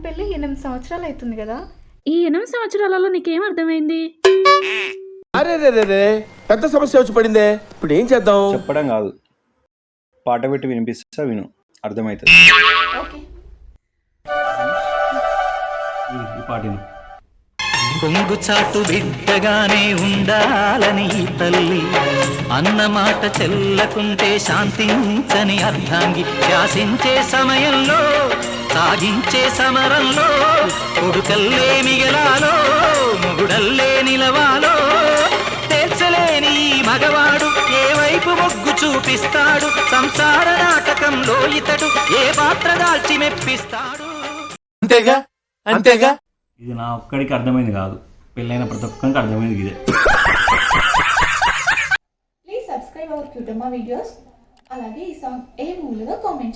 పెళ్ళి 8 సంవత్సరాలు అవుతుంది కదా. ఈ 8 సంవత్సరాలలో నీకేం అర్థమైంది? అరే పెద్ద సమస్య వచ్చి పడిందే, ఇప్పుడు ఏం చేద్దాం? చెప్పడం కాదు, పాట పెట్టి వినిపిస్తా విను, అర్థమవుతుంది. ఓకే. ఈ పాట విను. కొంగు చాటు బిడ్డగానే ఉండాలని ఈ తల్లి అన్నమాట చెల్లకుంటే శాంతించని అర్ధాంగి శాసించే సమయంలో సాగించే సమరంలో కొడుకల్లే మిగలాలో మొగుడల్లే నిలవాలో తేల్చలేని ఈ మగవాడు ఏ వైపు మొగ్గు చూపిస్తాడు సంసార నాటకంలో ఇతడు ఏ పాత్ర దాల్చి మెప్పిస్తాడు. అంతేగా అంతేగా. ఇది నా ఒక్కడికి అర్థమైంది కాదు, పెళ్ళైన ప్రతి ఒక్కరికి అర్థమైంది ఇదే. ప్లీజ్ సబ్స్క్రైబ్ అవర్ క్యూటమ్మా వీడియోస్. అలాగే ఈ సాంగ్ ఏ మూలుగా కామెంట్ చేయండి.